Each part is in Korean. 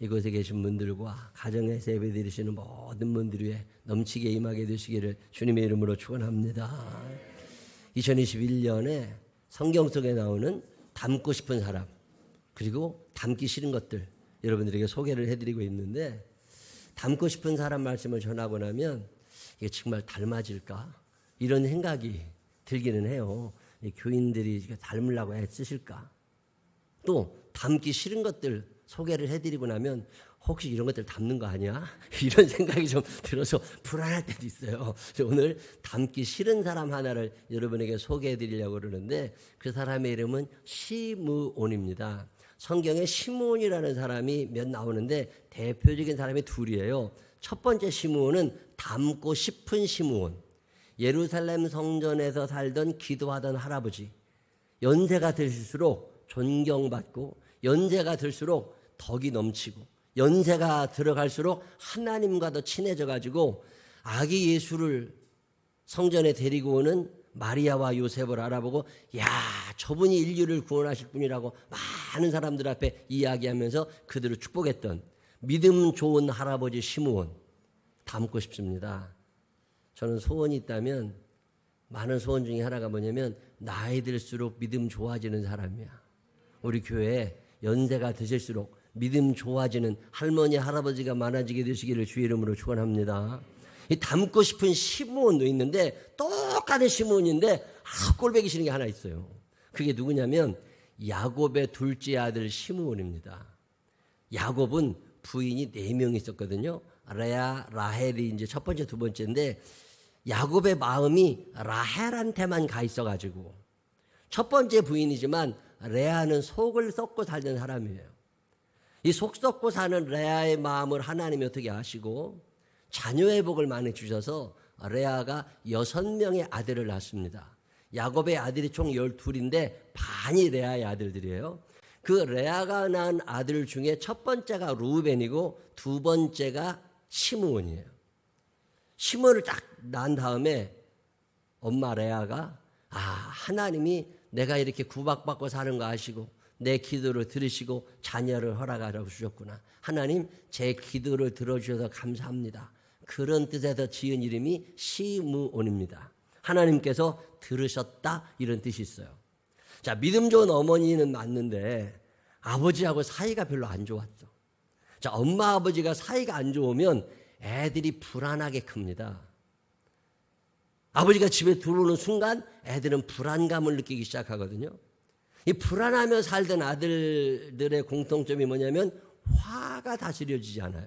이곳에 계신 분들과 가정에서 예배드리시는 모든 분들 위해 넘치게 임하게 되시기를 주님의 이름으로 축원합니다. 2021년에 성경 속에 나오는 닮고 싶은 사람 그리고 닮기 싫은 것들 여러분들에게 소개를 해드리고 있는데, 닮고 싶은 사람 말씀을 전하고 나면 이게 정말 닮아질까 이런 생각이 들기는 해요. 교인들이 닮으려고 애쓰실까. 또 닮기 싫은 것들 소개를 해드리고 나면 혹시 이런 것들 닮는 거 아니야? 이런 생각이 좀 들어서 불안할 때도 있어요. 오늘 닮기 싫은 사람 하나를 여러분에게 소개해 드리려고 그러는데, 그 사람의 이름은 시므온입니다. 성경에 시므온이라는 사람이 몇 나오는데 대표적인 사람이 둘이에요. 첫 번째 시므온은 닮고 싶은 시므온. 예루살렘 성전에서 살던 기도하던 할아버지. 연세가 들수록 존경받고 연세가 들수록 덕이 넘치고 연세가 들어갈수록 하나님과 더 친해져 가지고 아기 예수를 성전에 데리고 오는 마리아와 요셉을 알아보고, 야, 저분이 인류를 구원하실 분이라고 많은 사람들 앞에 이야기하면서 그들을 축복했던 믿음 좋은 할아버지 시므온 닮고 싶습니다. 저는 소원이 있다면 많은 소원 중에 하나가 뭐냐면 나이 들수록 믿음 좋아지는 사람이야. 우리 교회에 연세가 드실수록 믿음 좋아지는 할머니 할아버지가 많아지게 되시기를 주의 이름으로 축원합니다. 이 닮고 싶은 시므온도 있는데 똑같은 시므온인데 꼴보기 싫은 게 하나 있어요. 그게 누구냐면 야곱의 둘째 아들 시므온입니다. 야곱은 부인이 4명 있었거든요. 레아, 라헬이 이제 첫 번째, 두 번째인데 야곱의 마음이 라헬한테만 가 있어가지고, 첫 번째 부인이지만 레아는 속을 썩고 살던 사람이에요. 이 속 썩고 사는 레아의 마음을 하나님이 어떻게 아시고 자녀의 복을 많이 주셔서 레아가 6명의 아들을 낳습니다. 야곱의 아들이 총 12인데 반이 레아의 아들들이에요. 그 레아가 낳은 아들 중에 첫 번째가 루벤이고 두 번째가 시므온이에요. 시므온을 딱 낳은 다음에 엄마 레아가 하나님이 내가 이렇게 구박받고 사는 거 아시고 내 기도를 들으시고 자녀를 허락하라고 주셨구나. 하나님 제 기도를 들어주셔서 감사합니다. 그런 뜻에서 지은 이름이 시므온입니다. 하나님께서 들으셨다 이런 뜻이 있어요. 자, 믿음 좋은 어머니는 맞는데 아버지하고 사이가 별로 안 좋았죠. 자, 엄마 아버지가 사이가 안 좋으면 애들이 불안하게 큽니다. 아버지가 집에 들어오는 순간 애들은 불안감을 느끼기 시작하거든요. 이 불안하며 살던 아들들의 공통점이 뭐냐면 화가 다스려지지 않아요.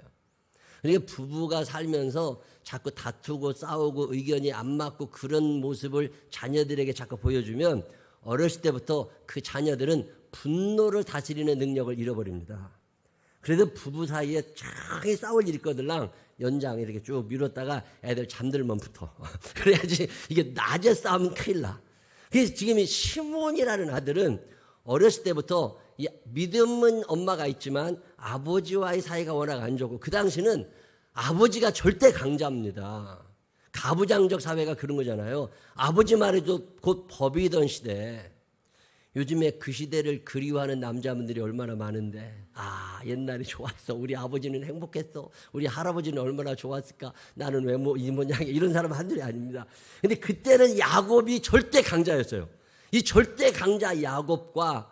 그러니까 부부가 살면서 자꾸 다투고 싸우고 의견이 안 맞고 그런 모습을 자녀들에게 자꾸 보여주면 어렸을 때부터 그 자녀들은 분노를 다스리는 능력을 잃어버립니다. 그래도 부부 사이에 쫙 싸울 일이 있거들랑 연장 이렇게 쭉 미뤘다가 애들 잠들면 붙어. 그래야지 이게 낮에 싸우면 큰일 나. 그래서 지금 이 시므온이라는 아들은 어렸을 때부터 믿음은 엄마가 있지만 아버지와의 사이가 워낙 안 좋고, 그 당시는 아버지가 절대 강자입니다. 가부장적 사회가 그런 거잖아요. 아버지 말해도 곧 법이던 시대. 요즘에 그 시대를 그리워하는 남자분들이 얼마나 많은데, 옛날이 좋았어. 우리 아버지는 행복했어. 우리 할아버지는 얼마나 좋았을까. 나는 왜 이 모양이야. 이런 사람은 한둘이 아닙니다. 근데 그때는 야곱이 절대 강자였어요. 이 절대 강자 야곱과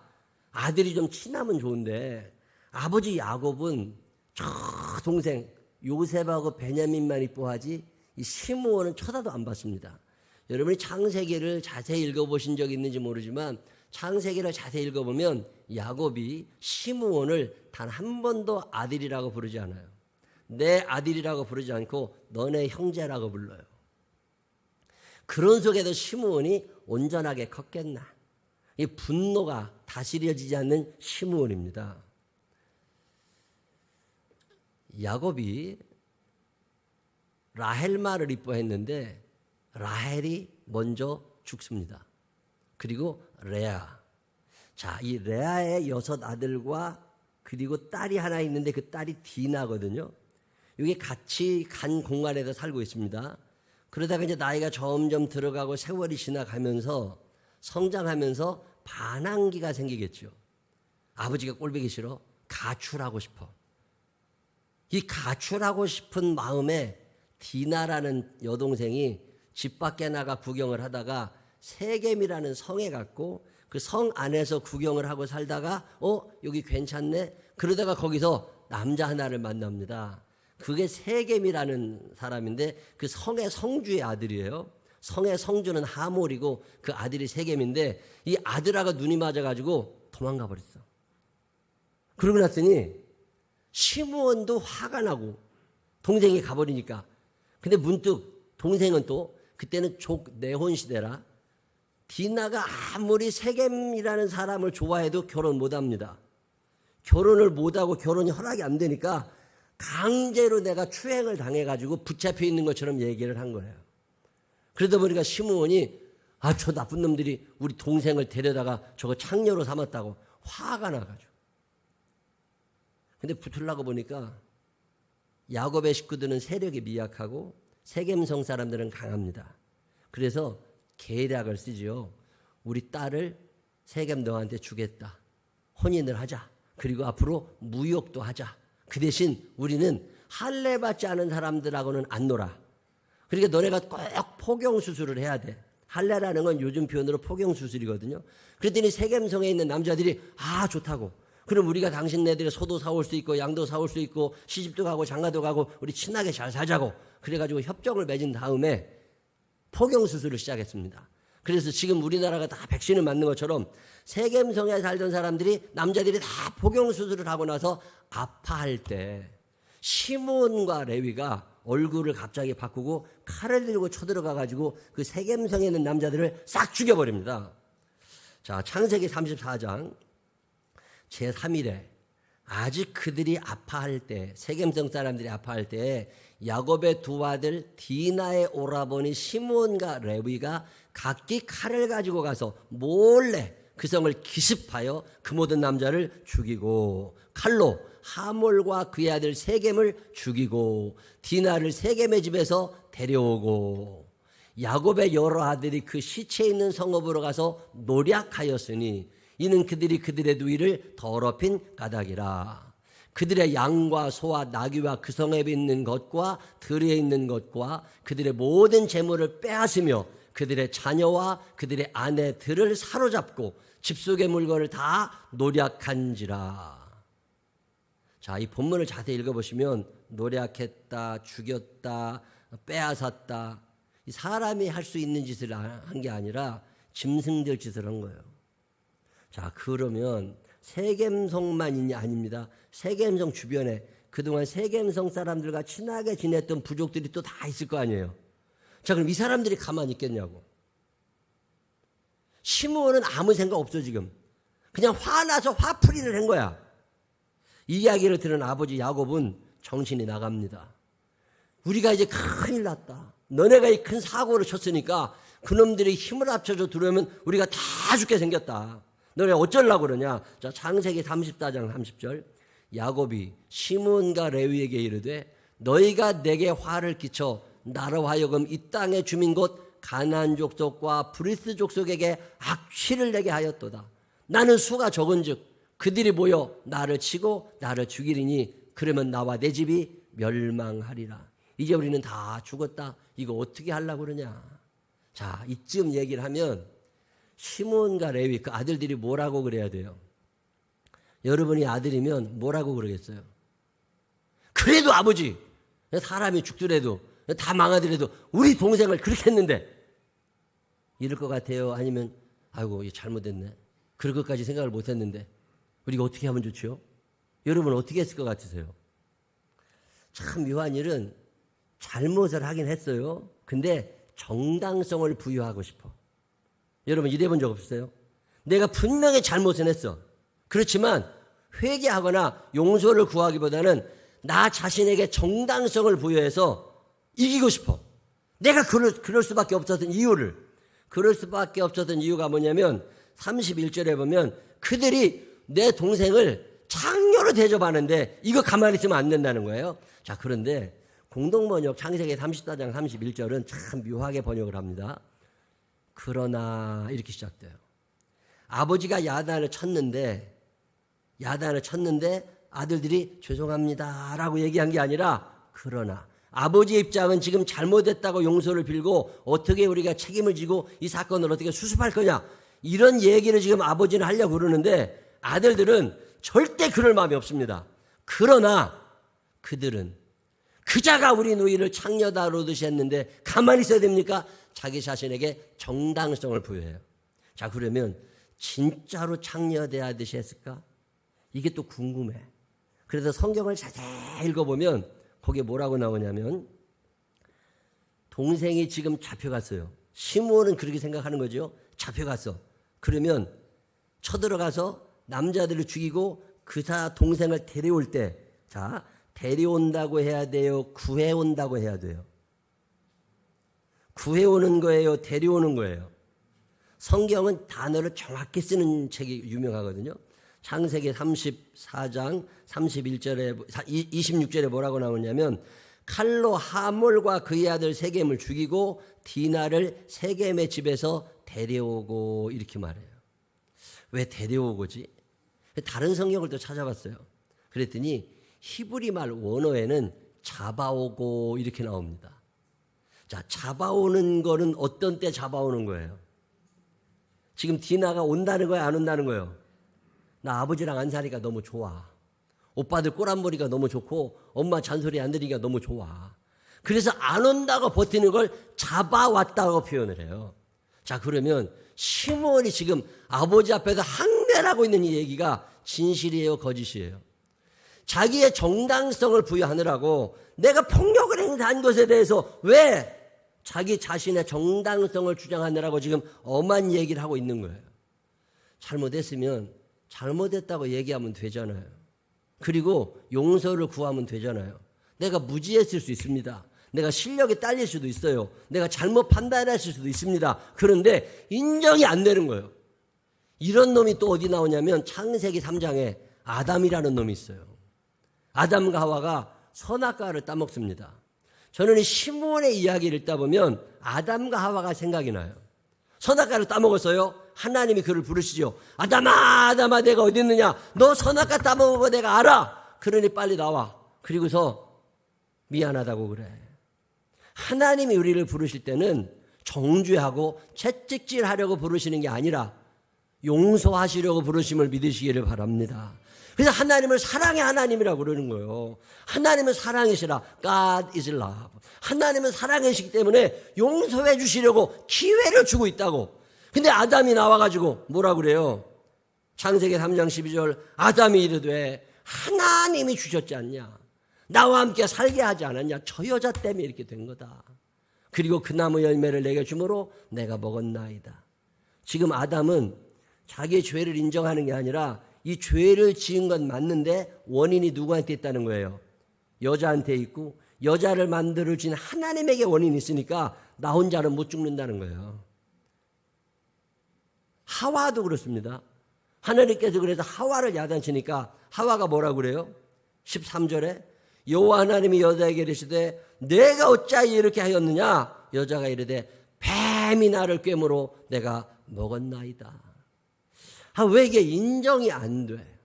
아들이 좀 친하면 좋은데, 아버지 야곱은 저 동생 요셉하고 베냐민만 이뻐하지 이 시므온은 쳐다도 안 봤습니다. 여러분이 창세기를 자세히 읽어보신 적이 있는지 모르지만 창세기를 자세히 읽어보면 야곱이 시므온을 단 한 번도 아들이라고 부르지 않아요. 내 아들이라고 부르지 않고 너네 형제라고 불러요. 그런 속에도 시므온이 온전하게 컸겠나. 이 분노가 다스려지지 않는 시므온입니다. 야곱이 라헬 말을 이뻐했는데 라헬이 먼저 죽습니다. 그리고 레아. 자, 이 레아의 6 아들과 그리고 딸이 하나 있는데 그 딸이 디나거든요. 이게 같이 간 공간에서 살고 있습니다. 그러다가 이제 나이가 점점 들어가고 세월이 지나가면서 성장하면서 반항기가 생기겠죠. 아버지가 꼴보기 싫어. 가출하고 싶어. 이 가출하고 싶은 마음에 디나라는 여동생이 집 밖에 나가 구경을 하다가 세겜이라는 성에 갔고 그 성 안에서 구경을 하고 살다가 여기 괜찮네. 그러다가 거기서 남자 하나를 만납니다. 그게 세겜이라는 사람인데 그 성의 성주의 아들이에요. 성의 성주는 하몰이고 그 아들이 세겜인데 이 아들하고 눈이 맞아가지고 도망가 버렸어. 그러고 났더니 시므온도 화가 나고 동생이 가버리니까. 근데 문득 동생은 또 그때는 족내혼 시대라 디나가 아무리 세겜이라는 사람을 좋아해도 결혼 못합니다. 결혼을 못하고 결혼이 허락이 안 되니까 강제로 내가 추행을 당해가지고 붙잡혀 있는 것처럼 얘기를 한 거예요. 그러다 보니까 시므온이 저 나쁜 놈들이 우리 동생을 데려다가 저거 창녀로 삼았다고 화가 나가지고. 근데 붙으려고 보니까 야곱의 식구들은 세력이 미약하고 세겜성 사람들은 강합니다. 그래서 계략을 쓰지요. 우리 딸을 세겜 너한테 주겠다. 혼인을 하자. 그리고 앞으로 무역도 하자. 그 대신 우리는 할례 받지 않은 사람들하고는 안 놀아. 그러니까 너네가 꼭 포경수술을 해야 돼. 할례라는 건 요즘 표현으로 포경수술이거든요. 그랬더니 세겜성에 있는 남자들이 좋다고. 그럼 우리가 당신네들의 소도 사올 수 있고 양도 사올 수 있고 시집도 가고 장가도 가고 우리 친하게 잘 살자고. 그래가지고 협정을 맺은 다음에 포경수술을 시작했습니다. 그래서 지금 우리나라가 다 백신을 맞는 것처럼 세겜성에 살던 사람들이 남자들이 다 포경수술을 하고 나서 아파할 때 시므온과 레위가 얼굴을 갑자기 바꾸고 칼을 들고 쳐들어가 가지고 그 세겜성에 있는 남자들을 싹 죽여버립니다. 자, 창세기 34장 제3일에 아직 그들이 아파할 때 세겜성 사람들이 아파할 때 야곱의 두 아들 디나의 오라버니 시므온과 레위가 각기 칼을 가지고 가서 몰래 그 성을 기습하여 그 모든 남자를 죽이고 칼로 하몰과 그의 아들 세겜을 죽이고 디나를 세겜의 집에서 데려오고 야곱의 여러 아들이 그 시체 있는 성읍으로 가서 노략하였으니 이는 그들이 그들의 누이를 더럽힌 까닭이라. 그들의 양과 소와 나귀와 그 성에 있는 것과 들에 있는 것과 그들의 모든 재물을 빼앗으며 그들의 자녀와 그들의 아내들을 사로잡고 집 속의 물건을 다 노략한지라. 자, 이 본문을 자세히 읽어보시면 노략했다, 죽였다, 빼앗았다. 이 사람이 할 수 있는 짓을 한 게 아니라 짐승들 짓을 한 거예요. 자, 그러면 세겜성만이 아닙니다. 세겜성 주변에 그동안 세겜성 사람들과 친하게 지냈던 부족들이 또 다 있을 거 아니에요. 자, 그럼 이 사람들이 가만히 있겠냐고. 시므온은 아무 생각 없어 지금. 그냥 화나서 화풀이를 한 거야. 이 이야기를 들은 아버지 야곱은 정신이 나갑니다. 우리가 이제 큰일 났다. 너네가 이 큰 사고를 쳤으니까 그놈들이 힘을 합쳐서 들어오면 우리가 다 죽게 생겼다. 너네 어쩌려고 그러냐. 자, 창세기 34장 30절 야곱이 시므온과 레위에게 이르되 너희가 내게 화를 끼쳐 나로 하여금 이 땅의 주민 곧 가나안 족속과 브리스 족속에게 악취를 내게 하였도다. 나는 수가 적은즉 그들이 모여 나를 치고 나를 죽이리니 그러면 나와 내 집이 멸망하리라. 이제 우리는 다 죽었다. 이거 어떻게 하려고 그러냐. 자, 이쯤 얘기를 하면 시므온과 레위 그 아들들이 뭐라고 그래야 돼요? 여러분이 아들이면 뭐라고 그러겠어요? 그래도 아버지, 사람이 죽더라도 다 망하더라도 우리 동생을 그렇게 했는데 이럴 것 같아요? 아니면 아이고 잘못했네. 그럴 것까지 생각을 못했는데 우리가 어떻게 하면 좋죠? 여러분 어떻게 했을 것 같으세요? 참 묘한 일은 잘못을 하긴 했어요. 근데 정당성을 부여하고 싶어. 여러분 이래 본 적 없어요? 내가 분명히 잘못은 했어. 그렇지만 회개하거나 용서를 구하기보다는 나 자신에게 정당성을 부여해서 이기고 싶어. 내가 그럴 수밖에 없었던 이유를. 그럴 수밖에 없었던 이유가 뭐냐면 31절에 보면 그들이 내 동생을 창녀로 대접하는데 이거 가만히 있으면 안 된다는 거예요. 자, 그런데 공동번역 창세기 34장 31절은 참 묘하게 번역을 합니다. 그러나 이렇게 시작돼요. 아버지가 야단을 쳤는데 아들들이 죄송합니다라고 얘기한 게 아니라 그러나 아버지의 입장은 지금 잘못했다고 용서를 빌고 어떻게 우리가 책임을 지고 이 사건을 어떻게 수습할 거냐 이런 얘기를 지금 아버지는 하려고 그러는데 아들들은 절대 그럴 마음이 없습니다. 그러나 그들은 그자가 우리 누이를 창녀다로듯이 했는데 가만히 있어야 됩니까? 자기 자신에게 정당성을 부여해요. 자, 그러면 진짜로 창녀대하듯이 했을까? 이게 또 궁금해. 그래서 성경을 자세히 읽어보면 거기에 뭐라고 나오냐면 동생이 지금 잡혀갔어요. 시므온은 그렇게 생각하는 거죠. 잡혀갔어. 그러면 쳐들어가서 남자들을 죽이고 그 동생을 데려올 때, 자, 데려온다고 해야 돼요? 구해온다고 해야 돼요? 구해오는 거예요? 데려오는 거예요? 성경은 단어를 정확히 쓰는 책이 유명하거든요. 창세기 34장 31절에 26절에 뭐라고 나오냐면 칼로 하몰과 그의 아들 세겜을 죽이고 디나를 세겜의 집에서 데려오고 이렇게 말해요. 왜 데려오고지? 다른 성경을 또 찾아봤어요. 그랬더니 히브리 말 원어에는 잡아오고 이렇게 나옵니다. 자, 잡아오는 거는 어떤 때 잡아오는 거예요? 지금 디나가 온다는 거예요? 안 온다는 거예요? 나 아버지랑 안 사니까 너무 좋아. 오빠들 꼬란머리가 너무 좋고 엄마 잔소리 안 들으니까 너무 좋아. 그래서 안 온다고 버티는 걸 잡아왔다고 표현을 해요. 자, 그러면 시므온이 지금 아버지 앞에서 항변하고 있는 이 얘기가 진실이에요? 거짓이에요? 자기의 정당성을 부여하느라고 내가 폭력을 행사한 것에 대해서 왜 자기 자신의 정당성을 주장하느라고 지금 엄한 얘기를 하고 있는 거예요. 잘못했으면 잘못했다고 얘기하면 되잖아요. 그리고 용서를 구하면 되잖아요. 내가 무지했을 수 있습니다. 내가 실력이 딸릴 수도 있어요. 내가 잘못 판단했을 수도 있습니다. 그런데 인정이 안 되는 거예요. 이런 놈이 또 어디 나오냐면 창세기 3장에 아담이라는 놈이 있어요. 아담과 하와가 선악과를 따먹습니다. 저는 이 시므온의 이야기를 읽다 보면 아담과 하와가 생각이 나요. 선악과를 따먹었어요. 하나님이 그를 부르시죠. 아담아, 아담아, 내가 어디 있느냐? 너 선악과 따먹은 거 내가 알아. 그러니 빨리 나와. 그리고서 미안하다고 그래. 하나님이 우리를 부르실 때는 정죄하고 채찍질하려고 부르시는 게 아니라 용서하시려고 부르심을 믿으시기를 바랍니다. 그래서 하나님을 사랑의 하나님이라고 그러는 거예요. 하나님은 사랑이시라. God is love. 하나님은 사랑이시기 때문에 용서해 주시려고 기회를 주고 있다고. 근데 아담이 나와가지고 뭐라 그래요? 창세기 3장 12절 아담이 이르되 하나님이 주셨지 않냐? 나와 함께 살게 하지 않았냐? 저 여자 때문에 이렇게 된 거다. 그리고 그 나무 열매를 내게 주므로 내가 먹었나이다. 지금 아담은 자기의 죄를 인정하는 게 아니라 이 죄를 지은 건 맞는데 원인이 누구한테 있다는 거예요? 여자한테 있고 여자를 만들어준 하나님에게 원인이 있으니까 나 혼자는 못 죽는다는 거예요. 하와도 그렇습니다. 하나님께서 그래서 하와를 야단치니까 하와가 뭐라고 그래요? 13절에 여호와 하나님이 여자에게 이르시되 내가 어찌하여 이렇게 하였느냐? 여자가 이르되 뱀이 나를 꿰므로 내가 먹었나이다. 왜 이게 인정이 안 돼?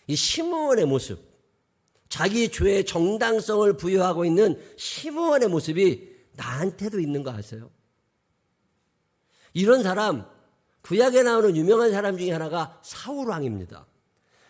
이 시므온의 모습, 자기 죄의 정당성을 부여하고 있는 시므온의 모습이 나한테도 있는 거 아세요? 이런 사람, 구약에 나오는 유명한 사람 중에 하나가 사울 왕입니다.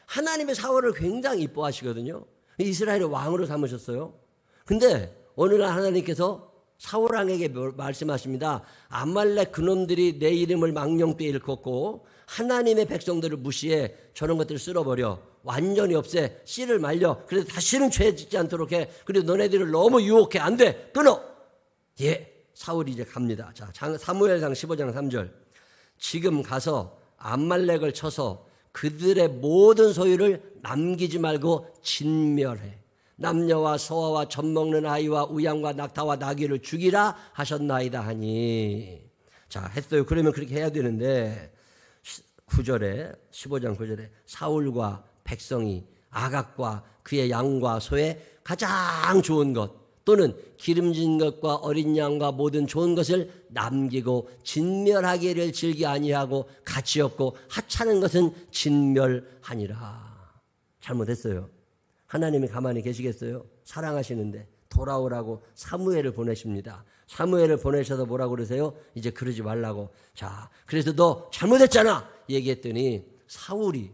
하나님의 사울을 굉장히 이뻐하시거든요. 이스라엘의 왕으로 삼으셨어요. 근데 어느 날 하나님께서 사울 왕에게 말씀하십니다. 아말렉 그놈들이 내 이름을 망령되이 일컫고 하나님의 백성들을 무시해 저런 것들을 쓸어버려. 완전히 없애. 씨를 말려. 그래서 다시는 죄 짓지 않도록 해. 그리고 너네들을 너무 유혹해. 안 돼. 끊어. 예, 사울이 이제 갑니다. 자, 사무엘상 15장 3절. 지금 가서 아말렉을 쳐서 그들의 모든 소유를 남기지 말고 진멸해. 남녀와 소아와 젖먹는 아이와 우양과 낙타와 나귀를 죽이라 하셨나이다 하니. 자, 했어요. 그러면 그렇게 해야 되는데 9절에 15장 9절에 사울과 백성이 아각과 그의 양과 소의 가장 좋은 것 또는 기름진 것과 어린 양과 모든 좋은 것을 남기고 진멸하기를 즐기 아니하고 가치 없고 하찮은 것은 진멸하니라. 잘못했어요. 하나님이 가만히 계시겠어요? 사랑하시는데 돌아오라고 사무엘을 보내십니다. 사무엘을 보내셔서 뭐라고 그러세요? 이제 그러지 말라고. 자, 그래서 너 잘못했잖아 얘기했더니 사울이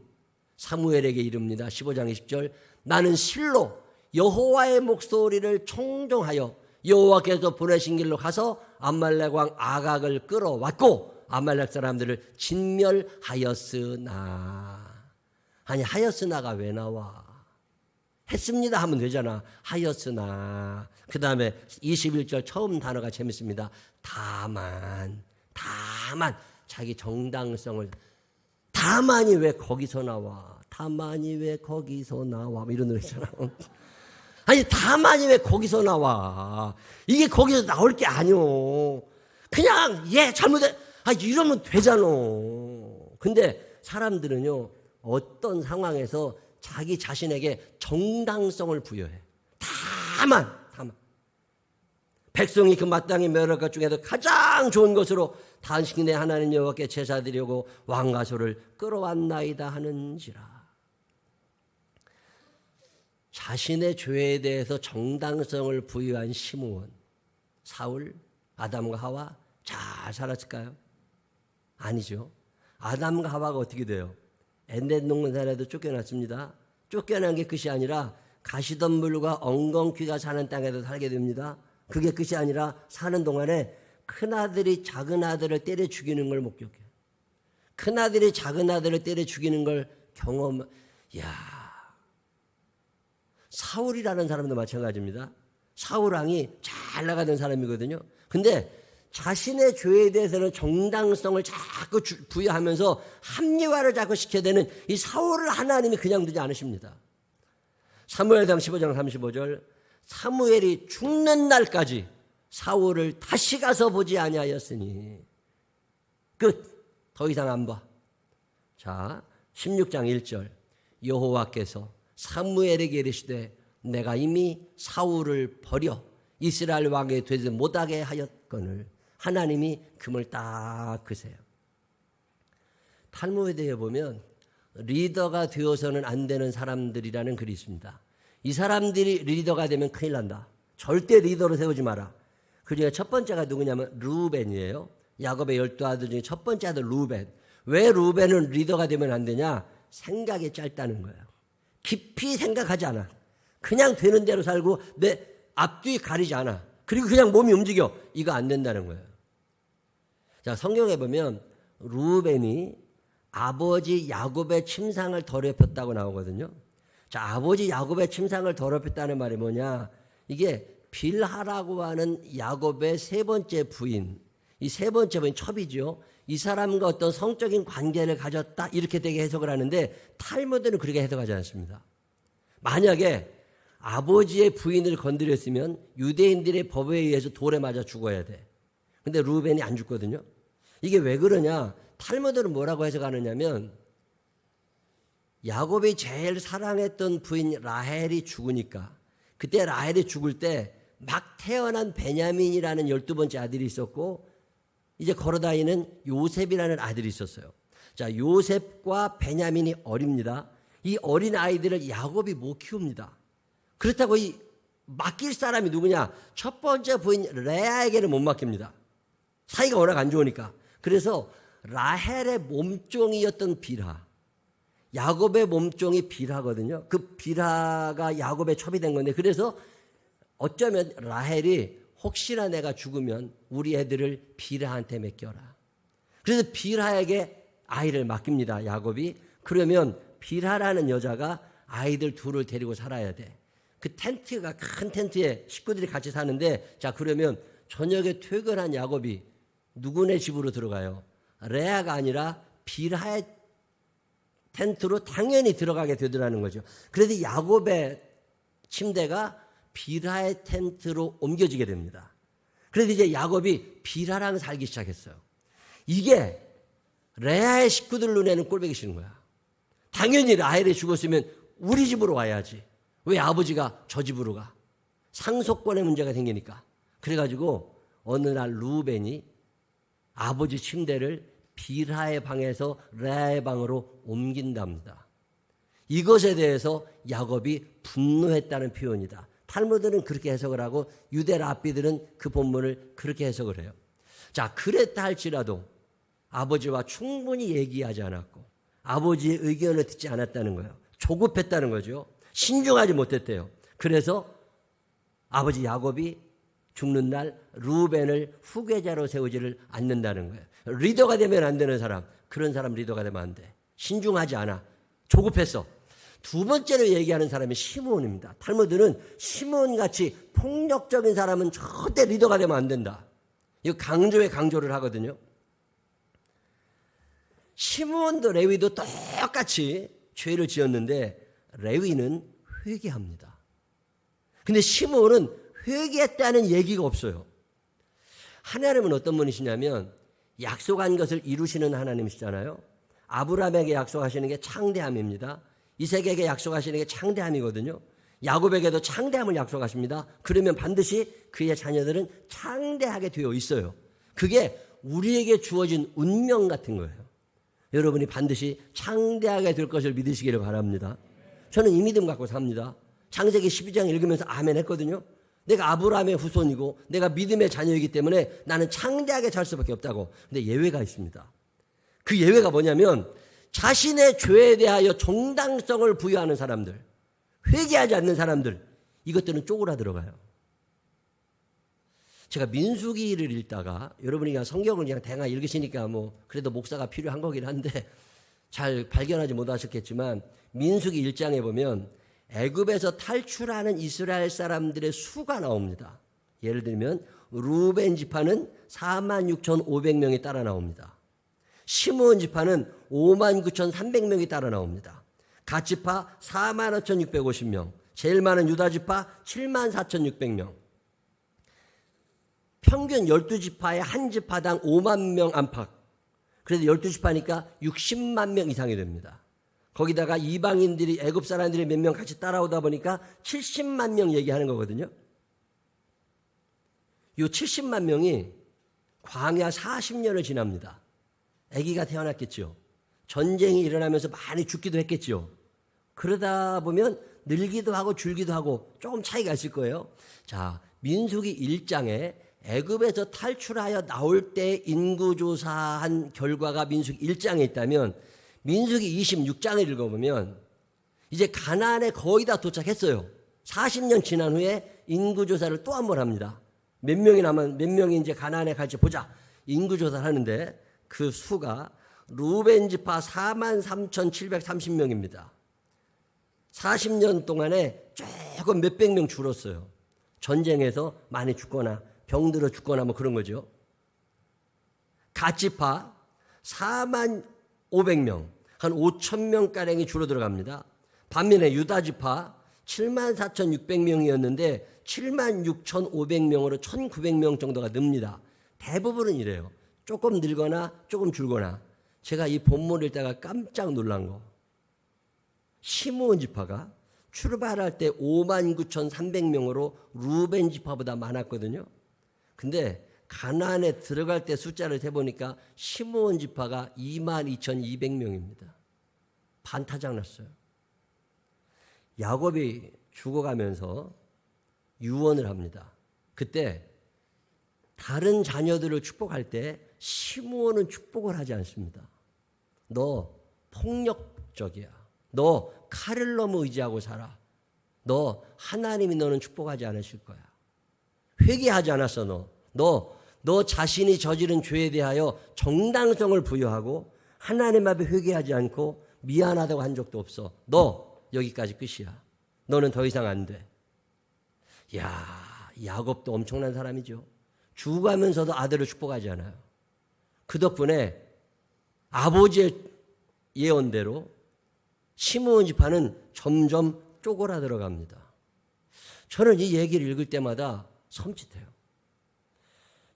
사무엘에게 이릅니다. 15장 20절 나는 실로 여호와의 목소리를 청종하여 여호와께서 보내신 길로 가서 아말렉 왕 아각을 끌어왔고 아말렉 사람들을 진멸하였으나. 아니 하였으나가 왜 나와? 했습니다 하면 되잖아. 하였으나. 그 다음에 21절 처음 단어가 재밌습니다. 다만 자기 정당성을. 다만이 왜 거기서 나와? 다만이 왜 거기서 나와? 이런 노래 있잖아. 아니 다만이 왜 거기서 나와? 이게 거기서 나올 게 아니오. 그냥 잘못해. 이러면 되잖아. 근데 사람들은요 어떤 상황에서 자기 자신에게 정당성을 부여해. 다만 백성이 그 마땅히 멸할 것 중에도 가장 좋은 것으로 당신의 하나님 여호와께 제사드리려고 왕가소를 끌어왔나이다 하는지라. 자신의 죄에 대해서 정당성을 부여한 시므온, 사울, 아담과 하와 잘 살았을까요? 아니죠. 아담과 하와가 어떻게 돼요? 에덴 동산에도 쫓겨났습니다. 쫓겨난 게 끝이 아니라 가시덤불과 엉겅퀴가 사는 땅에도 살게 됩니다. 그게 끝이 아니라 사는 동안에 큰아들이 작은아들을 때려 죽이는 걸 목격해요. 큰아들이 작은아들을 때려 죽이는 걸 사울이라는 사람도 마찬가지입니다. 사울왕이 잘 나가던 사람이거든요. 근데 자신의 죄에 대해서는 정당성을 자꾸 부여하면서 합리화를 자꾸 시켜야 되는 이 사울을 하나님이 그냥 두지 않으십니다. 사무엘상 15장 35절 사무엘이 죽는 날까지 사울을 다시 가서 보지 아니하였으니 끝. 더 이상 안 봐. 자, 16장 1절 여호와께서 사무엘에게 이르시되 내가 이미 사울을 버려 이스라엘 왕이 되지 못하게 하였거늘. 하나님이 금을 딱 그세요. 탈무드에 보면 리더가 되어서는 안 되는 사람들이라는 글이 있습니다. 이 사람들이 리더가 되면 큰일 난다. 절대 리더로 세우지 마라. 그중에 첫 번째가 누구냐면 루벤이에요. 야곱의 12아들 중에 첫 번째 아들 루벤. 왜 루벤은 리더가 되면 안 되냐? 생각이 짧다는 거예요. 깊이 생각하지 않아. 그냥 되는 대로 살고 내 앞뒤 가리지 않아. 그리고 그냥 몸이 움직여. 이거 안 된다는 거예요. 자, 성경에 보면 루벤이 아버지 야곱의 침상을 더럽혔다고 나오거든요. 자, 아버지 야곱의 침상을 더럽혔다는 말이 뭐냐? 이게 빌하라고 하는 야곱의 세 번째 부인. 이 세 번째 부인 첩이죠. 이 사람과 어떤 성적인 관계를 가졌다 이렇게 되게 해석을 하는데 탈무드는 그렇게 해석하지 않습니다. 만약에 아버지의 부인을 건드렸으면 유대인들의 법에 의해서 돌에 맞아 죽어야 돼. 근데 루벤이 안 죽거든요. 이게 왜 그러냐? 탈무드는 뭐라고 해석하느냐면 야곱이 제일 사랑했던 부인 라헬이 죽으니까 그때 라헬이 죽을 때 막 태어난 베냐민이라는 12번째 아들이 있었고 이제 걸어다니는 요셉이라는 아들이 있었어요. 자, 요셉과 베냐민이 어립니다. 이 어린 아이들을 야곱이 못 키웁니다. 그렇다고 이 맡길 사람이 누구냐? 첫 번째 부인 레아에게는 못 맡깁니다. 사이가 워낙 안 좋으니까. 그래서 라헬의 몸종이었던 빌하, 야곱의 몸종이 빌하거든요. 그 빌하가 야곱의 첩이 된 건데 그래서 어쩌면 라헬이 혹시나 내가 죽으면 우리 애들을 빌하한테 맡겨라. 그래서 빌하에게 아이를 맡깁니다. 야곱이. 그러면 빌하라는 여자가 아이들 둘을 데리고 살아야 돼. 그 텐트가 큰 텐트에 식구들이 같이 사는데 자 그러면 저녁에 퇴근한 야곱이 누구네 집으로 들어가요? 레아가 아니라 빌하의 텐트로 당연히 들어가게 되더라는 거죠. 그래서 야곱의 침대가 빌하의 텐트로 옮겨지게 됩니다. 그래서 이제 야곱이 빌하랑 살기 시작했어요. 이게 레아의 식구들 눈에는 꼴보기 싫은 거야. 당연히 라헬이 죽었으면 우리 집으로 와야지. 왜 아버지가 저 집으로 가? 상속권의 문제가 생기니까. 그래가지고 어느 날 루벤이 아버지 침대를 빌하의 방에서 레아의 방으로 옮긴답니다. 이것에 대해서 야곱이 분노했다는 표현이다. 탈무드는 그렇게 해석을 하고 유대 랍비들은 그 본문을 그렇게 해석을 해요. 자, 그랬다 할지라도 아버지와 충분히 얘기하지 않았고 아버지의 의견을 듣지 않았다는 거예요. 조급했다는 거죠. 신중하지 못했대요. 그래서 아버지 야곱이 죽는 날 루벤을 후계자로 세우지를 않는다는 거예요. 리더가 되면 안 되는 사람, 그런 사람 리더가 되면 안 돼. 신중하지 않아. 조급했어. 두 번째로 얘기하는 사람이 시므온입니다. 탈무드는 시므온같이 폭력적인 사람은 절대 리더가 되면 안 된다. 이거 강조에 강조를 하거든요. 시므온도 레위도 똑같이 죄를 지었는데 레위는 회개합니다. 근데 시므온은 회개했다는 얘기가 없어요. 하나님은 어떤 분이시냐면 약속한 것을 이루시는 하나님이시잖아요. 아브라함에게 약속하시는 게 창대함입니다. 이삭에게 약속하시는 게 창대함이거든요. 야곱에게도 창대함을 약속하십니다. 그러면 반드시 그의 자녀들은 창대하게 되어 있어요. 그게 우리에게 주어진 운명 같은 거예요. 여러분이 반드시 창대하게 될 것을 믿으시기를 바랍니다. 저는 이 믿음 갖고 삽니다. 창세기 12장 읽으면서 아멘 했거든요. 내가 아브라함의 후손이고 내가 믿음의 자녀이기 때문에 나는 창대하게 살 수밖에 없다고. 근데 예외가 있습니다. 그 예외가 뭐냐면 자신의 죄에 대하여 정당성을 부여하는 사람들, 회개하지 않는 사람들, 이것들은 쪼그라들어가요. 제가 민수기를 읽다가 여러분이 그냥 성경을 그냥 대강 읽으시니까 뭐 그래도 목사가 필요한 거긴 한데 잘 발견하지 못하셨겠지만 민수기 1장에 보면 애굽에서 탈출하는 이스라엘 사람들의 수가 나옵니다. 예를 들면 루벤 지파는 46,500명이 따라 나옵니다. 시므온 지파는 59,300명이 따라 나옵니다. 갓 지파 45,650명, 제일 많은 유다 지파 74,600명. 평균 12지파에 한 지파당 5만 명 안팎. 그래서 12지파니까 60만 명 이상이 됩니다. 거기다가 이방인들이 애굽 사람들이 몇 명 같이 따라오다 보니까 70만 명 얘기하는 거거든요. 이 70만 명이 광야 40년을 지납니다. 아기가 태어났겠죠. 전쟁이 일어나면서 많이 죽기도 했겠죠. 그러다 보면 늙기도 하고 줄기도 하고 조금 차이가 있을 거예요. 자, 민수기 1장에 애굽에서 탈출하여 나올 때 인구조사한 결과가 민수기 1장에 있다면 민수기 26장을 읽어보면 이제 가나안에 거의 다 도착했어요. 40년 지난 후에 인구조사를 또 한 번 합니다. 몇 명이 이제 가나안에 갈지 보자. 인구조사를 하는데 그 수가 루벤 지파 43,730명입니다. 40년 동안에 조금 몇백 명 줄었어요. 전쟁에서 많이 죽거나 병들어 죽거나 뭐 그런 거죠. 갓 지파 45,500명, 한 5,000명가량이 줄어들어갑니다. 반면에 유다 지파 74,600명이었는데 76,500명으로 1,900명 정도가 늡니다. 대부분은 이래요. 조금 늘거나 조금 줄거나. 제가 이 본문을 읽다가 깜짝 놀란 거. 시므온 지파가 출발할 때 59,300명으로 루벤 지파보다 많았거든요. 근데 가나안에 들어갈 때 숫자를 세보니까 시므온 지파가 22,200명입니다. 반타작 났어요. 야곱이 죽어가면서 유언을 합니다. 그때 다른 자녀들을 축복할 때 시므온은 축복을 하지 않습니다. 너 폭력적이야. 너 칼을 너무 의지하고 살아. 너 하나님이 너는 축복하지 않으실 거야. 회개하지 않았어. 너 자신이 저지른 죄에 대하여 정당성을 부여하고 하나님 앞에 회개하지 않고 미안하다고 한 적도 없어. 너 여기까지 끝이야. 너는 더 이상 안 돼. 야, 야곱도 엄청난 사람이죠. 죽어가면서도 아들을 축복하지 않아요. 그 덕분에 아버지의 예언대로 시므온 지파는 점점 쪼그라들어 갑니다. 저는 이 얘기를 읽을 때마다 섬찟해요.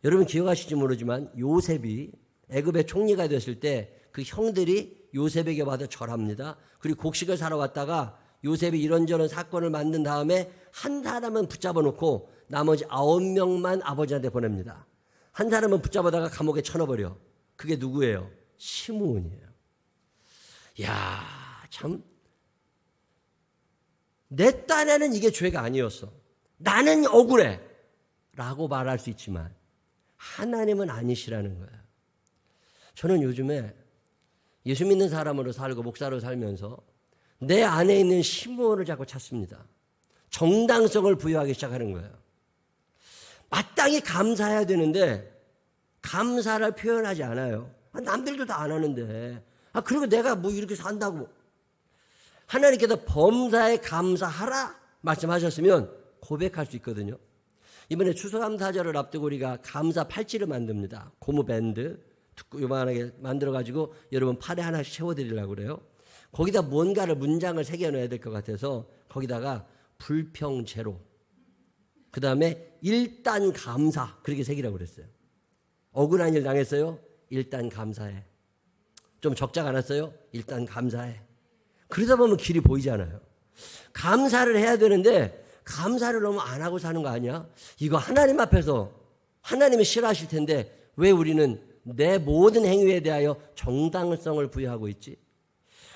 여러분 기억하실지 모르지만 요셉이 애굽의 총리가 됐을 때 그 형들이 요셉에게 와서 절합니다. 그리고 곡식을 사러 왔다가 요셉이 이런저런 사건을 만든 다음에 한 사람은 붙잡아 놓고 나머지 9명만 아버지한테 보냅니다. 한 사람은 붙잡아다가 감옥에 쳐넣어버려. 그게 누구예요? 시므온이에요. 야, 참 내 딴에는 이게 죄가 아니었어. 나는 억울해. 라고 말할 수 있지만 하나님은 아니시라는 거예요. 저는 요즘에 예수 믿는 사람으로 살고 목사로 살면서 내 안에 있는 심오를 자꾸 찾습니다. 정당성을 부여하기 시작하는 거예요. 마땅히 감사해야 되는데 감사를 표현하지 않아요. 남들도 다 안 하는데. 그리고 내가 뭐 이렇게 산다고. 하나님께서 범사에 감사하라 말씀하셨으면 고백할 수 있거든요. 이번에 추수감사절을 앞두고 우리가 감사 팔찌를 만듭니다. 고무 밴드 요만하게 만들어가지고 여러분 팔에 하나씩 채워드리려고 그래요. 거기다 뭔가를 문장을 새겨넣어야 될 것 같아서 거기다가 불평제로, 그 다음에 일단 감사, 그렇게 새기라고 그랬어요. 억울한 일 당했어요? 일단 감사해. 좀 적자가 났어요? 일단 감사해. 그러다 보면 길이 보이잖아요. 감사를 해야 되는데 감사를 너무 안 하고 사는 거 아니야? 이거 하나님 앞에서 하나님이 싫어하실 텐데 왜 우리는 내 모든 행위에 대하여 정당성을 부여하고 있지?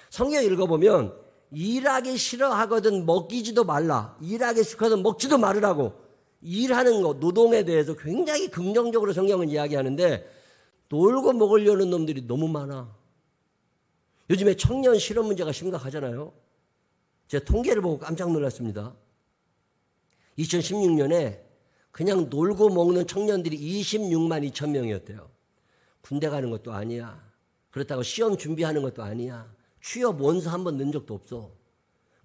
성경 읽어보면 일하기 싫어하거든 먹이지도 말라. 일하기 싫거든 먹지도 말으라고. 일하는 것, 노동에 대해서 굉장히 긍정적으로 성경은 이야기하는데 놀고 먹으려는 놈들이 너무 많아. 요즘에 청년 실업 문제가 심각하잖아요. 제가 통계를 보고 깜짝 놀랐습니다. 2016년에 그냥 놀고 먹는 청년들이 26만 2천 명이었대요. 군대 가는 것도 아니야. 그렇다고 시험 준비하는 것도 아니야. 취업 원서 한번 넣은 적도 없어.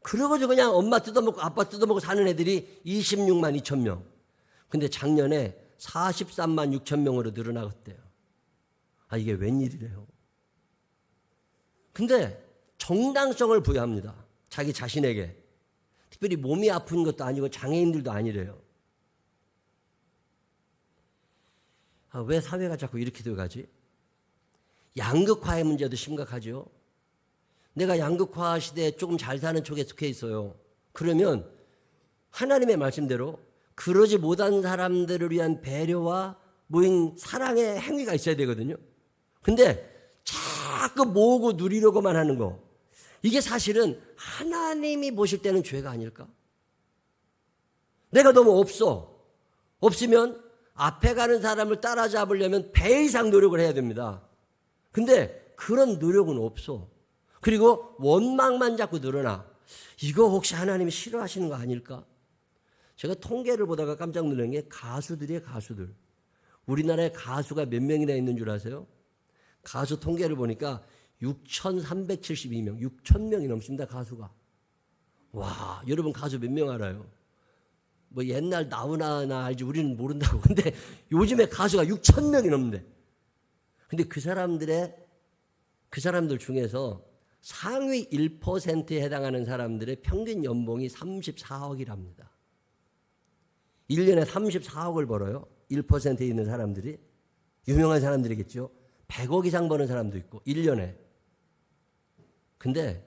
그러고도 그냥 엄마 뜯어먹고 아빠 뜯어먹고 사는 애들이 26만 2천 명. 근데 작년에 43만 6천 명으로 늘어나갔대요. 이게 웬일이래요. 근데 정당성을 부여합니다. 자기 자신에게. 특별히 몸이 아픈 것도 아니고 장애인들도 아니래요. 왜 사회가 자꾸 이렇게 돼가지? 양극화의 문제도 심각하죠. 내가 양극화 시대에 조금 잘 사는 쪽에 속해 있어요. 그러면 하나님의 말씀대로 그러지 못한 사람들을 위한 배려와 모인 사랑의 행위가 있어야 되거든요. 근데 자꾸 모으고 누리려고만 하는 거, 이게 사실은 하나님이 보실 때는 죄가 아닐까? 내가 너무 없으면 앞에 가는 사람을 따라잡으려면 배 이상 노력을 해야 됩니다. 근데 그런 노력은 없어. 그리고 원망만 자꾸 늘어나. 이거 혹시 하나님이 싫어하시는 거 아닐까? 제가 통계를 보다가 깜짝 놀란 게 가수들이에요, 가수들. 우리나라에 가수가 몇 명이나 있는 줄 아세요? 가수 통계를 보니까 6,372명, 6,000명이 넘습니다, 가수가. 와, 여러분 가수 몇 명 알아요? 뭐 옛날 나훈아나 알지, 우리는 모른다고. 근데 요즘에 가수가 6,000명이 넘는데. 근데 그 사람들 중에서 상위 1%에 해당하는 사람들의 평균 연봉이 34억이랍니다. 1년에 34억을 벌어요. 1%에 있는 사람들이. 유명한 사람들이겠죠. 100억 이상 버는 사람도 있고 1년에. 근데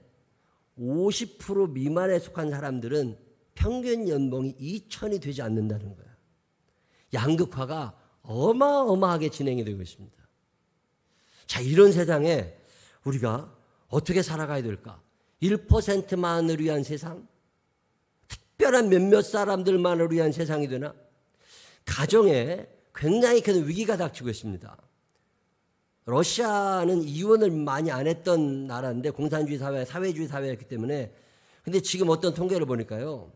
50% 미만에 속한 사람들은 평균 연봉이 2천이 되지 않는다는 거야. 양극화가 어마어마하게 진행이 되고 있습니다. 자, 이런 세상에 우리가 어떻게 살아가야 될까? 1%만을 위한 세상? 특별한 몇몇 사람들만을 위한 세상이 되나? 가정에 굉장히 큰 위기가 닥치고 있습니다. 러시아는 이혼을 많이 안 했던 나라인데 공산주의 사회, 사회주의 사회였기 때문에. 근데 지금 어떤 통계를 보니까요,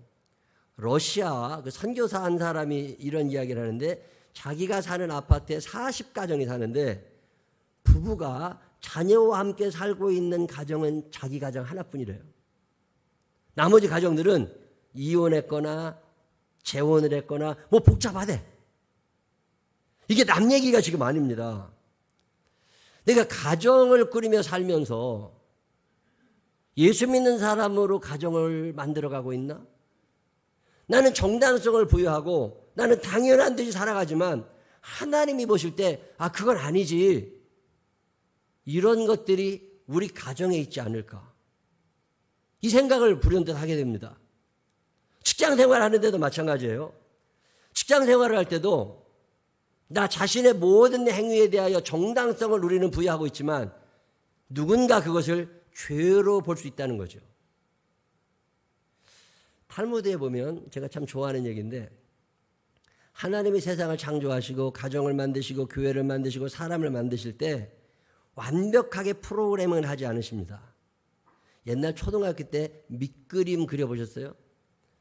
러시아 그 선교사 한 사람이 이런 이야기를 하는데, 자기가 사는 아파트에 40가정이 사는데 부부가 자녀와 함께 살고 있는 가정은 자기 가정 하나뿐이래요. 나머지 가정들은 이혼했거나 재혼을 했거나 뭐 복잡하대. 이게 남 얘기가 지금 아닙니다. 내가 가정을 꾸리며 살면서 예수 믿는 사람으로 가정을 만들어가고 있나? 나는 정당성을 부여하고 나는 당연한 듯이 살아가지만 하나님이 보실 때 그건 아니지. 이런 것들이 우리 가정에 있지 않을까? 이 생각을 불현듯 하게 됩니다. 직장 생활하는데도 마찬가지예요. 직장 생활을 할 때도 나 자신의 모든 행위에 대하여 정당성을 우리는 부여하고 있지만 누군가 그것을 죄로 볼 수 있다는 거죠. 탈무드에 보면 제가 참 좋아하는 얘기인데 하나님이 세상을 창조하시고 가정을 만드시고 교회를 만드시고 사람을 만드실 때 완벽하게 프로그램을 하지 않으십니다. 옛날 초등학교 때 밑그림 그려보셨어요?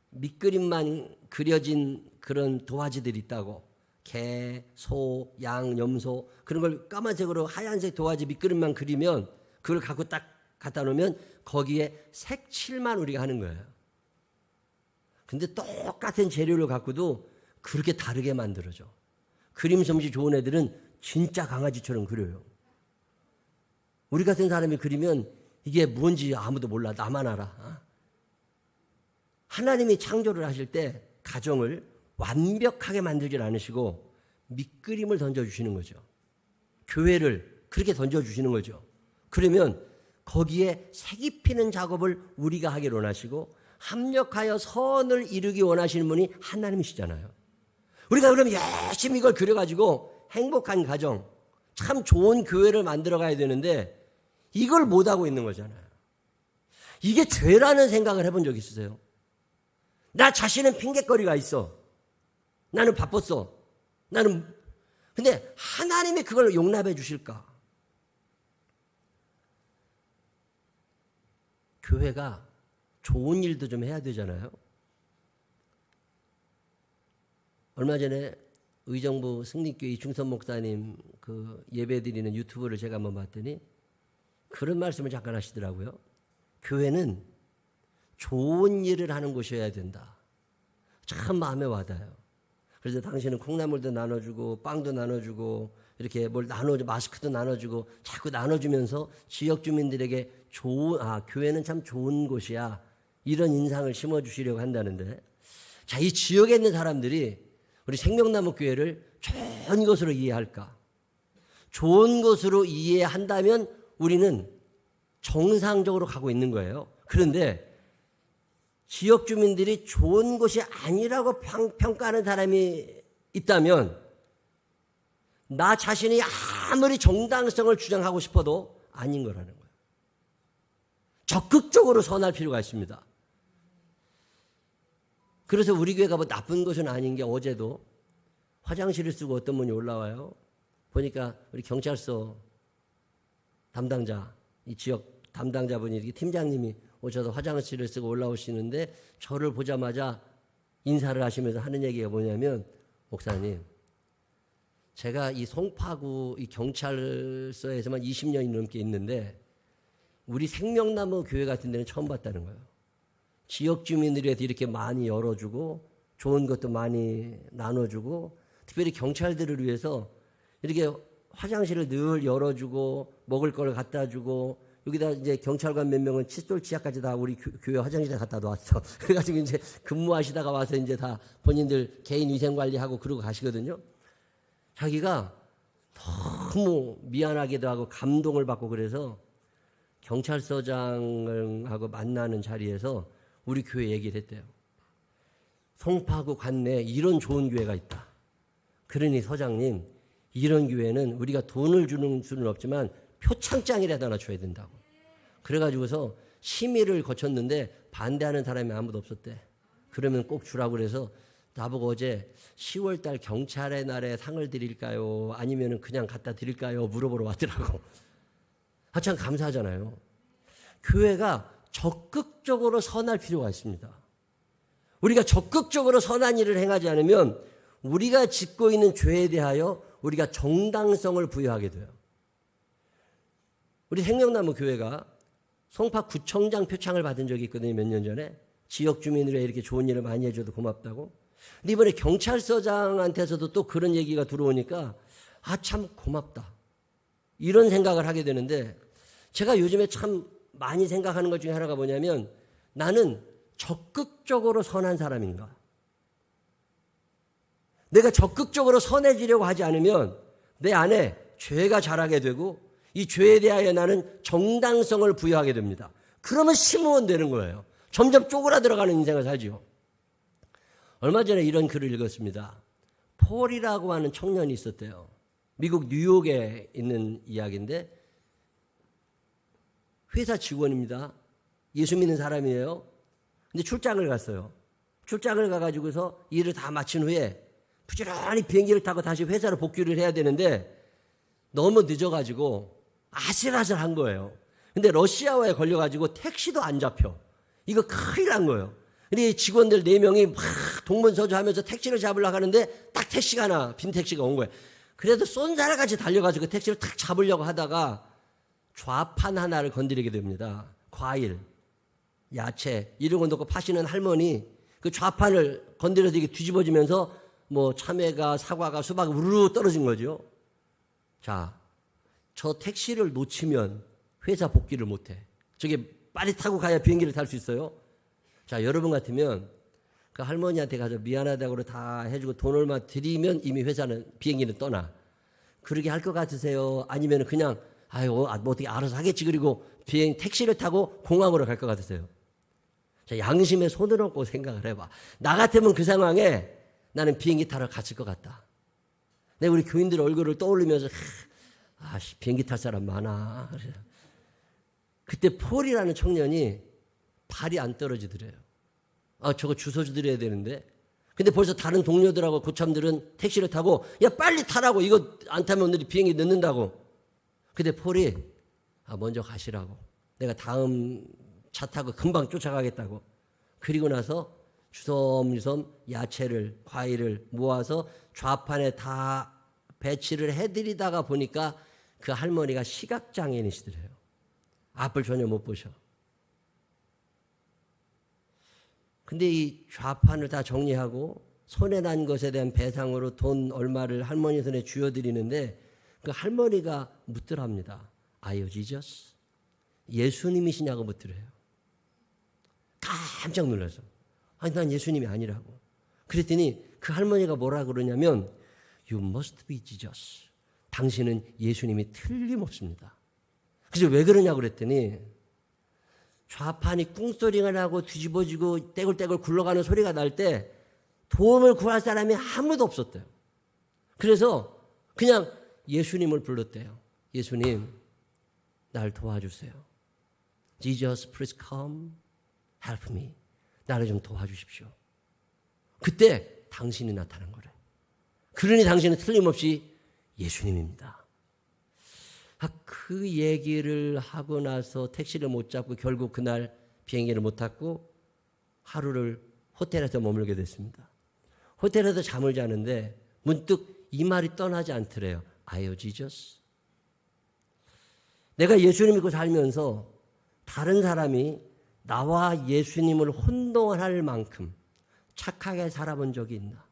밑그림만 그려진 그런 도화지들이 있다고. 개, 소, 양, 염소 그런 걸 까만색으로 하얀색 도화지 밑그림만 그리면 그걸 갖고 딱 갖다 놓으면 거기에 색칠만 우리가 하는 거예요. 근데 똑같은 재료를 갖고도 그렇게 다르게 만들어져. 그림 솜씨 좋은 애들은 진짜 강아지처럼 그려요. 우리 같은 사람이 그리면 이게 뭔지 아무도 몰라. 나만 알아. 하나님이 창조를 하실 때 가정을 완벽하게 만들질 않으시고 밑그림을 던져주시는 거죠. 교회를 그렇게 던져주시는 거죠. 그러면 거기에 색이 피는 작업을 우리가 하기를 원하시고 합력하여 선을 이루기 원하시는 분이 하나님이시잖아요. 우리가 그럼 열심히 이걸 그려가지고 행복한 가정, 참 좋은 교회를 만들어 가야 되는데 이걸 못하고 있는 거잖아요. 이게 죄라는 생각을 해본 적 있으세요? 나 자신은 핑계거리가 있어. 나는 바빴어. 근데 하나님이 그걸 용납해 주실까? 교회가 좋은 일도 좀 해야 되잖아요. 얼마 전에 의정부 승리교회 이충선 목사님 그 예배드리는 유튜브를 제가 한번 봤더니 그런 말씀을 잠깐 하시더라고요. 교회는 좋은 일을 하는 곳이어야 된다. 참 마음에 와닿아요. 그래서 당신은 콩나물도 나눠주고 빵도 나눠주고 이렇게 뭘 나눠주고 마스크도 나눠주고 자꾸 나눠주면서 지역 주민들에게 교회는 참 좋은 곳이야. 이런 인상을 심어주시려고 한다는데 자, 이 지역에 있는 사람들이 우리 생명나무 교회를 좋은 것으로 이해할까? 좋은 것으로 이해한다면 우리는 정상적으로 가고 있는 거예요. 그런데 지역 주민들이 좋은 곳이 아니라고 평가하는 사람이 있다면 나 자신이 아무리 정당성을 주장하고 싶어도 아닌 거라는 거예요. 적극적으로 선할 필요가 있습니다. 그래서 우리 교회가 뭐 나쁜 것은 아닌 게 어제도 화장실을 쓰고 어떤 분이 올라와요. 보니까 우리 경찰서 담당자, 이 지역 담당자분이 이렇게 팀장님이 오셔서 화장실을 쓰고 올라오시는데 저를 보자마자 인사를 하시면서 하는 얘기가 뭐냐면 목사님, 제가 이 송파구 이 경찰서에서만 20년이 넘게 있는데 우리 생명나무 교회 같은 데는 처음 봤다는 거예요. 지역 주민들에 대해서 이렇게 많이 열어주고 좋은 것도 많이 나눠주고 특별히 경찰들을 위해서 이렇게 화장실을 늘 열어주고 먹을 걸 갖다 주고 여기다 이제 경찰관 몇 명은 칫솔 치약까지 다 우리 교회 화장실에 갖다 놨어. 그래가지고 이제 근무하시다가 와서 이제 다 본인들 개인 위생 관리하고 그러고 가시거든요. 자기가 너무 미안하기도 하고 감동을 받고 그래서 경찰서장하고 만나는 자리에서 우리 교회 얘기를 했대요. 송파구 관내에 이런 좋은 교회가 있다. 그러니 서장님, 이런 교회는 우리가 돈을 주는 수는 없지만 표창장이라도 하나 줘야 된다고. 그래가지고서 심의를 거쳤는데 반대하는 사람이 아무도 없었대. 그러면 꼭 주라고 그래서 나보고 어제 10월달 경찰의 날에 상을 드릴까요? 아니면 그냥 갖다 드릴까요? 물어보러 왔더라고. 참 감사하잖아요. 교회가 적극적으로 선할 필요가 있습니다. 우리가 적극적으로 선한 일을 행하지 않으면 우리가 짓고 있는 죄에 대하여 우리가 정당성을 부여하게 돼요. 우리 생명나무 교회가 송파구청장 표창을 받은 적이 있거든요. 몇 년 전에. 지역 주민들이 이렇게 좋은 일을 많이 해줘도 고맙다고. 근데 이번에 경찰서장한테서도 또 그런 얘기가 들어오니까 참 고맙다. 이런 생각을 하게 되는데 제가 요즘에 참 많이 생각하는 것 중에 하나가 뭐냐면 나는 적극적으로 선한 사람인가? 내가 적극적으로 선해지려고 하지 않으면 내 안에 죄가 자라게 되고 이 죄에 대하여 나는 정당성을 부여하게 됩니다. 그러면 심으면 되는 거예요. 점점 쪼그라들어가는 인생을 살지요. 얼마 전에 이런 글을 읽었습니다. 폴이라고 하는 청년이 있었대요. 미국 뉴욕에 있는 이야기인데 회사 직원입니다. 예수 믿는 사람이에요. 근데 출장을 갔어요. 출장을 가가지고서 일을 다 마친 후에 부지런히 비행기를 타고 다시 회사로 복귀를 해야 되는데 너무 늦어가지고 아슬아슬한 거예요. 근데 러시아어에 걸려가지고 택시도 안 잡혀. 이거 큰일 난 거예요. 근데 직원들 4명이 막 동문서주하면서 택시를 잡으려고 하는데 딱 택시가 하나, 빈 택시가 온 거예요. 그래도 쏜살같이 달려가지고 택시를 탁 잡으려고 하다가 좌판 하나를 건드리게 됩니다. 과일, 야채 이런 거 넣고 파시는 할머니 그 좌판을 건드려서 이게 뒤집어지면서 뭐 참외가, 사과가, 수박이 우르르 떨어진 거죠. 자, 저 택시를 놓치면 회사 복귀를 못해. 저게 빨리 타고 가야 비행기를 탈 수 있어요. 자, 여러분 같으면 그 할머니한테 가서 미안하다고 다 해주고 돈 얼마 드리면 이미 회사는 비행기는 떠나. 그러게 할 것 같으세요? 아니면 그냥 아유 뭐 어떻게 알아서 하겠지 그리고 택시를 타고 공항으로 갈 것 같으세요? 자, 양심에 손을 얹고 생각을 해봐. 나 같으면 그 상황에 나는 비행기 타러 갔을 것 같다. 내가 우리 교인들 얼굴을 떠올리면서 비행기 탈 사람 많아. 그때 폴이라는 청년이 발이 안 떨어지더래요. 저거 주소 드려야 되는데. 근데 벌써 다른 동료들하고 고참들은 택시를 타고 야 빨리 타라고 이거 안 타면 오늘 비행기 늦는다고. 근데 폴이 먼저 가시라고. 내가 다음 차 타고 금방 쫓아가겠다고. 그리고 나서 주섬주섬 야채를 과일을 모아서 좌판에 다 배치를 해드리다가 보니까 그 할머니가 시각장애인이시더래요. 앞을 전혀 못 보셔. 근데 이 좌판을 다 정리하고 손해 난 것에 대한 배상으로 돈 얼마를 할머니 손에 쥐어드리는데 그 할머니가 묻더랍니다. Are you Jesus? 예수님이시냐고 묻더래요. 깜짝 놀라서. 아니 난 예수님이 아니라고. 그랬더니 그 할머니가 뭐라 그러냐면 You must be Jesus. 당신은 예수님이 틀림없습니다. 그래서 왜 그러냐고 그랬더니 좌판이 꿍소리가 나고 뒤집어지고 떼굴떼굴 굴러가는 소리가 날 때 도움을 구할 사람이 아무도 없었대요. 그래서 그냥 예수님을 불렀대요. 예수님, 날 도와주세요. Jesus, please come, help me. 나를 좀 도와주십시오. 그때 당신이 나타난 거래요. 그러니 당신은 틀림없이 예수님입니다. 그 얘기를 하고 나서 택시를 못 잡고 결국 그날 비행기를 못 탔고 하루를 호텔에서 머물게 됐습니다. 호텔에서 잠을 자는데 문득 이 말이 떠나지 않더래요. Are you Jesus? 내가 예수님 믿고 살면서 다른 사람이 나와 예수님을 혼동할 만큼 착하게 살아본 적이 있나?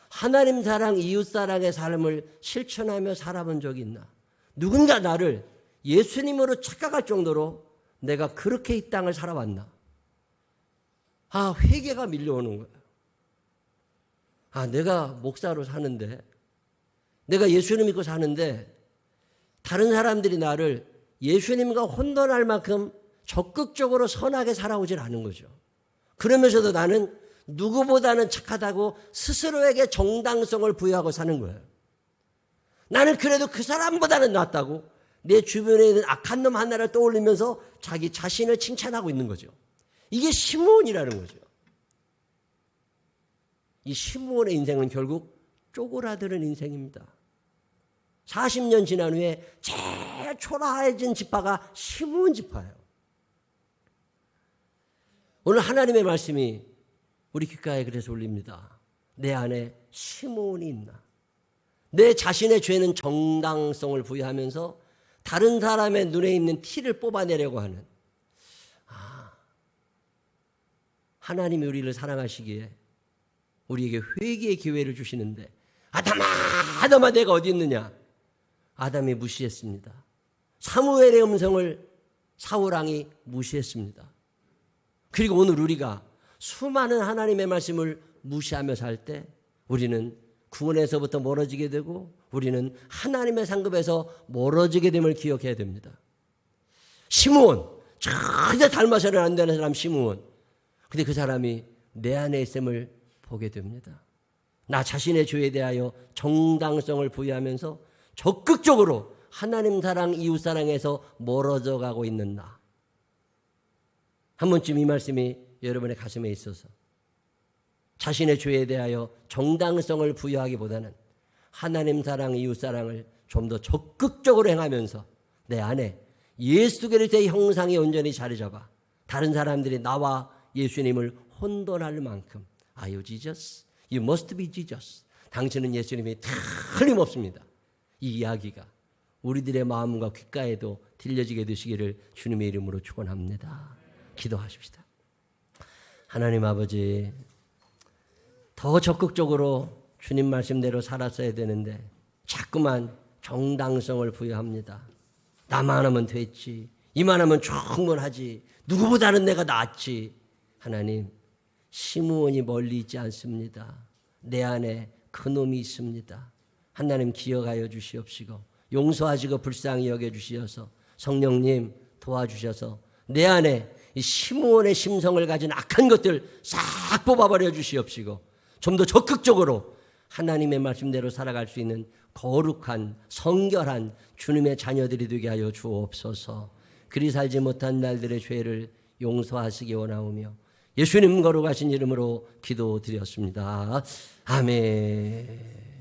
하나님 사랑, 이웃 사랑의 삶을 실천하며 살아본 적이 있나? 누군가 나를 예수님으로 착각할 정도로 내가 그렇게 이 땅을 살아왔나? 회개가 밀려오는 거예요. 내가 목사로 사는데, 내가 예수님 믿고 사는데, 다른 사람들이 나를 예수님과 혼돈할 만큼 적극적으로 선하게 살아오질 않은 거죠. 그러면서도 나는 누구보다는 착하다고 스스로에게 정당성을 부여하고 사는 거예요. 나는 그래도 그 사람보다는 낫다고 내 주변에 있는 악한 놈 하나를 떠올리면서 자기 자신을 칭찬하고 있는 거죠. 이게 시므온이라는 거죠. 이 시므온의 인생은 결국 쪼그라드는 인생입니다. 40년 지난 후에 제일 초라해진 지파가 시므온 지파예요. 오늘 하나님의 말씀이 우리 귓가에 그래서 울립니다. 내 안에 시므온이 있나? 내 자신의 죄는 정당성을 부여하면서 다른 사람의 눈에 있는 티를 뽑아내려고 하는 하나님이 우리를 사랑하시기에 우리에게 회개의 기회를 주시는데 아담아 내가 어디 있느냐? 아담이 무시했습니다. 사무엘의 음성을 사울왕이 무시했습니다. 그리고 오늘 우리가 수많은 하나님의 말씀을 무시하며 살 때 우리는 구원에서부터 멀어지게 되고 우리는 하나님의 상급에서 멀어지게 됨을 기억해야 됩니다. 시므온, 절대 닮아서는 안 되는 사람 시므온. 근데 그 사람이 내 안에 있음을 보게 됩니다. 나 자신의 죄에 대하여 정당성을 부여하면서 적극적으로 하나님 사랑, 이웃 사랑에서 멀어져 가고 있는 나. 한 번쯤 이 말씀이 여러분의 가슴에 있어서 자신의 죄에 대하여 정당성을 부여하기보다는 하나님 사랑, 이웃 사랑을 좀 더 적극적으로 행하면서 내 안에 예수 그리스도의 형상이 온전히 자리 잡아 다른 사람들이 나와 예수님을 혼돈할 만큼 Are you Jesus? You must be Jesus. 당신은 예수님이 틀림없습니다. 이 이야기가 우리들의 마음과 귓가에도 들려지게 되시기를 주님의 이름으로 축원합니다. 기도하십시다. 하나님 아버지, 더 적극적으로 주님 말씀대로 살았어야 되는데 자꾸만 정당성을 부여합니다. 나만 하면 됐지, 이만하면 충분하지, 누구보다는 내가 낫지. 하나님, 시므온이 멀리 있지 않습니다. 내 안에 그놈이 있습니다. 하나님 기억하여 주시옵시고 용서하시고 불쌍히 여겨주시어서 성령님 도와주셔서 내 안에 이 시므온의 심성을 가진 악한 것들 싹 뽑아버려 주시옵시고 좀 더 적극적으로 하나님의 말씀대로 살아갈 수 있는 거룩한 성결한 주님의 자녀들이 되게 하여 주옵소서. 그리 살지 못한 날들의 죄를 용서하시기 원하오며 예수님 거룩하신 이름으로 기도드렸습니다. 아멘.